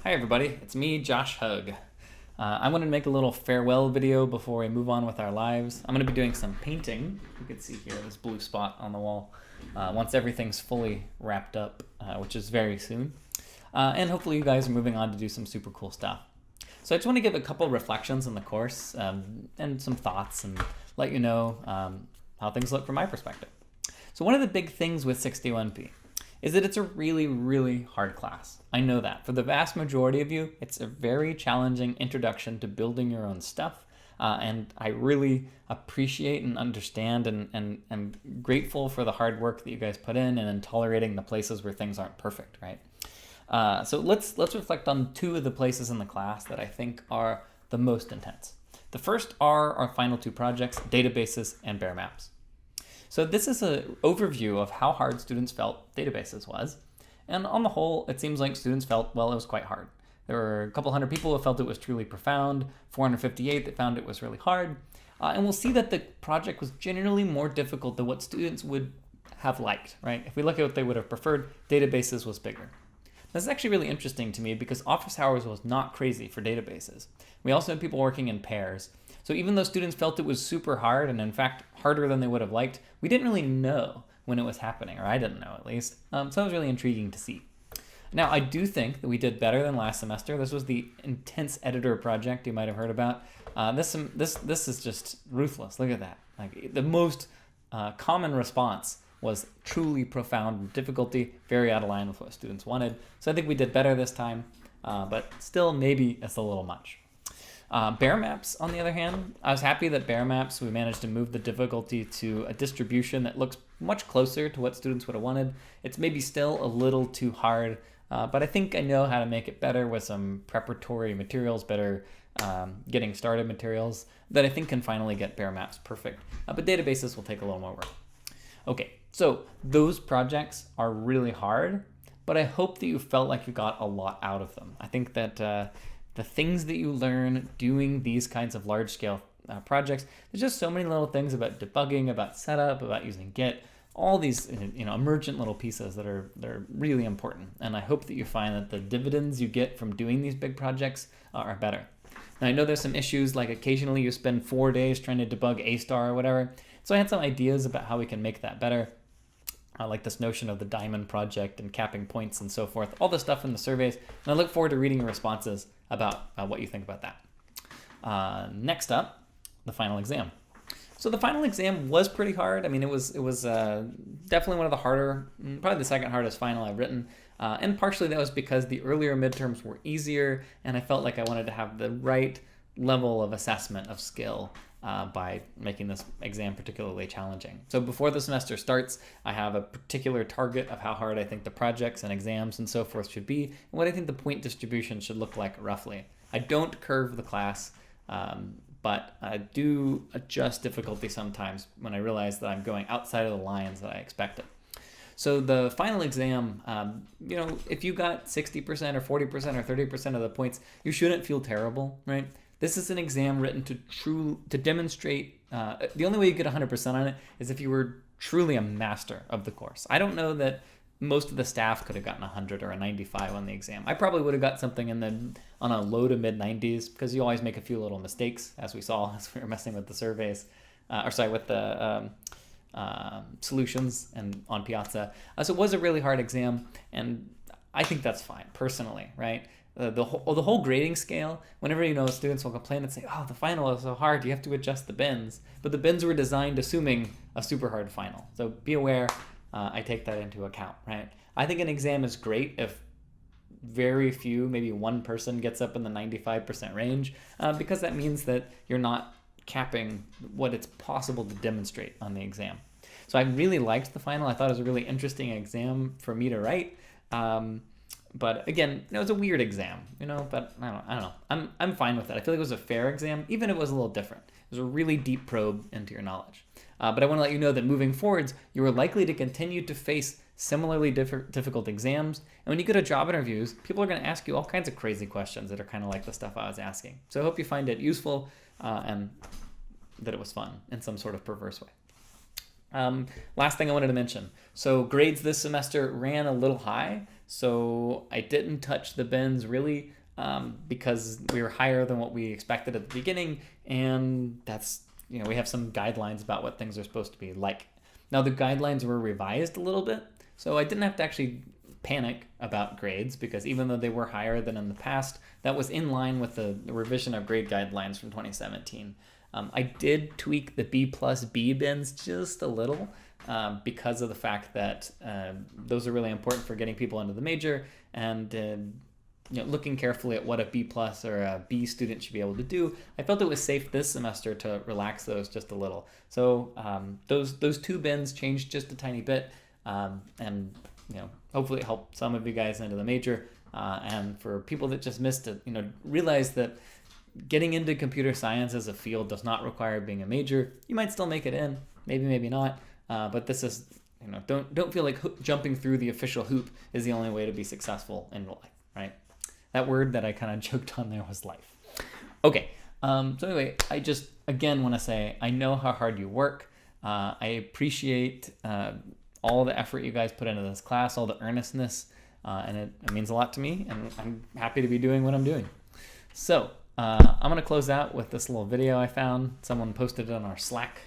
Hi everybody, it's me, Josh Hug. I wanted to make a little farewell video before we move on with our lives. I'm going to be doing some painting. You can see here this blue spot on the wall once everything's fully wrapped up, which is very soon. And hopefully you guys are moving on to do some super cool stuff. So I just want to give a couple reflections on the course and some thoughts and let you know how things look from my perspective. So one of the big things with 61P is that it's a really, really hard class. I know that. For the vast majority of you, it's a very challenging introduction to building your own stuff. And I really appreciate and understand and am grateful for the hard work that you guys put in and in tolerating the places where things aren't perfect, right? So let's reflect on two of the places in the class that I think are the most intense. The first are our final two projects, databases and bare maps. So this is an overview of how hard students felt databases was. And on the whole, it seems like students felt, well, it was quite hard. There were a couple hundred people who felt it was truly profound, 458 that found it was really hard. And we'll see that the project was generally more difficult than what students would have liked, right? If we look at what they would have preferred, databases was bigger. This is actually really interesting to me because office hours was not crazy for databases. We also had people working in pairs. So even though students felt it was super hard, and in fact harder than they would have liked, we didn't really know when it was happening, or I didn't know at least. So it was really intriguing to see. Now, I do think that we did better than last semester. This was the intense editor project you might have heard about. This is just ruthless. Look at that. Like the most common response was truly profound difficulty, very out of line with what students wanted. So I think we did better this time, but still maybe it's a little much. Bare maps, on the other hand, I was happy that bare maps, we managed to move the difficulty to a distribution that looks much closer to what students would have wanted. It's maybe still a little too hard, but I think I know how to make it better with some preparatory materials, better getting started materials that I think can finally get bare maps perfect. But databases will take a little more work. Okay, so those projects are really hard, but I hope that you felt like you got a lot out of them. I think that the things that you learn doing these kinds of large-scale projects, there's just so many little things about debugging, about setup, about using Git, all these emergent little pieces that are really important. And I hope that you find that the dividends you get from doing these big projects are better. Now, I know there's some issues, like occasionally you spend 4 days trying to debug A star or whatever. So I had some ideas about how we can make that better. I like this notion of the diamond project and capping points and so forth, all the stuff in the surveys. And I look forward to reading your responses about what you think about that. Next up, the final exam. So the final exam was pretty hard. I mean, it was definitely one of the harder, probably the second hardest final I've written. And partially that was because the earlier midterms were easier, and I felt like I wanted to have the right level of assessment of skill by making this exam particularly challenging. So before the semester starts, I have a particular target of how hard I think the projects and exams and so forth should be, and what I think the point distribution should look like roughly. I don't curve the class, but I do adjust difficulty sometimes when I realize that I'm going outside of the lines that I expected. So the final exam, if you got 60% or 40% or 30% of the points, you shouldn't feel terrible, right? This is an exam written to demonstrate, the only way you get 100% on it is if you were truly a master of the course. I don't know that most of the staff could have gotten 100 or a 95 on the exam. I probably would have got something on a low to mid 90s because you always make a few little mistakes, as we saw as we were messing with the surveys, with the solutions and on Piazza. So it was a really hard exam, and I think that's fine personally, right? The whole grading scale, whenever students will complain and say, oh, the final is so hard, you have to adjust the bins. But the bins were designed assuming a super hard final. So be aware, I take that into account, right? I think an exam is great if very few, maybe one person gets up in the 95% range, because that means that you're not capping what it's possible to demonstrate on the exam. So I really liked the final. I thought it was a really interesting exam for me to write. But again, it was a weird exam, but I don't know. I'm fine with that. I feel like it was a fair exam, even if it was a little different. It was a really deep probe into your knowledge. But I want to let you know that moving forwards, you are likely to continue to face similarly difficult exams. And when you go to job interviews, people are going to ask you all kinds of crazy questions that are kind of like the stuff I was asking. So I hope you find it useful and that it was fun in some sort of perverse way. Last thing I wanted to mention. So grades this semester ran a little high. So I didn't touch the bins really because we were higher than what we expected at the beginning, and that's, we have some guidelines about what things are supposed to be like. Now the guidelines were revised a little bit, so I didn't have to actually panic about grades, because even though they were higher than in the past, that was in line with the revision of grade guidelines from 2017. I did tweak the B+B bins just a little because of the fact that those are really important for getting people into the major, and looking carefully at what a B+ or a B student should be able to do, I felt it was safe this semester to relax those just a little. So those 2 bins changed just a tiny bit, and hopefully it helped some of you guys into the major, and for people that just missed it, realize that getting into computer science as a field does not require being a major. You might still make it in, maybe not, but this is, don't feel like jumping through the official hoop is the only way to be successful in life, right? That word that I kind of joked on there was life. Okay, so anyway, I just, again, want to say, I know how hard you work. I appreciate all the effort you guys put into this class, all the earnestness, and it means a lot to me, and I'm happy to be doing what I'm doing. So I'm going to close out with this little video I found. Someone posted it on our Slack.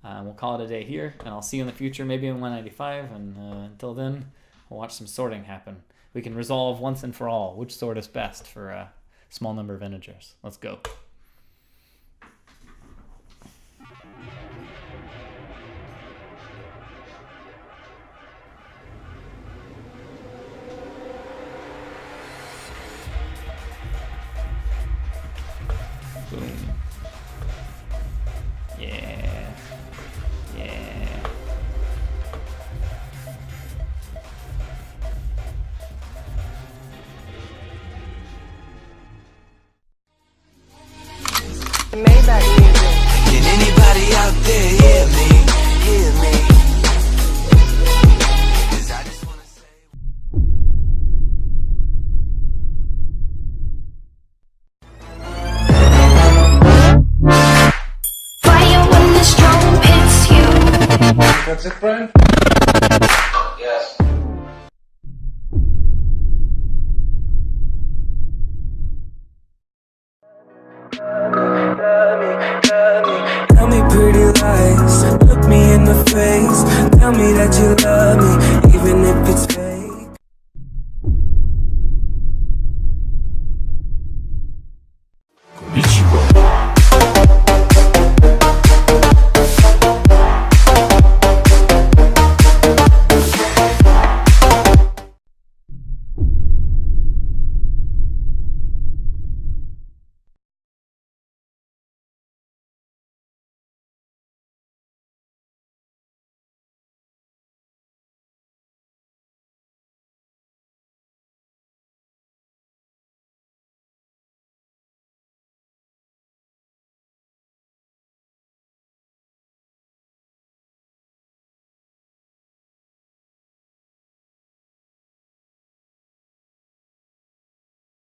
We'll call it a day here, and I'll see you in the future, maybe in 195, and until then, we'll watch some sorting happen. We can resolve once and for all which sort is best for a small number of integers. Let's go. Boom. Yeah. Yeah. Maybach music. Can anybody out there hear me? Hear me? 'Cause I just wanna say fire when the storm hits you. That's it, Brian? Yes. Tell me pretty lies, look me in the face. Tell me that you love me.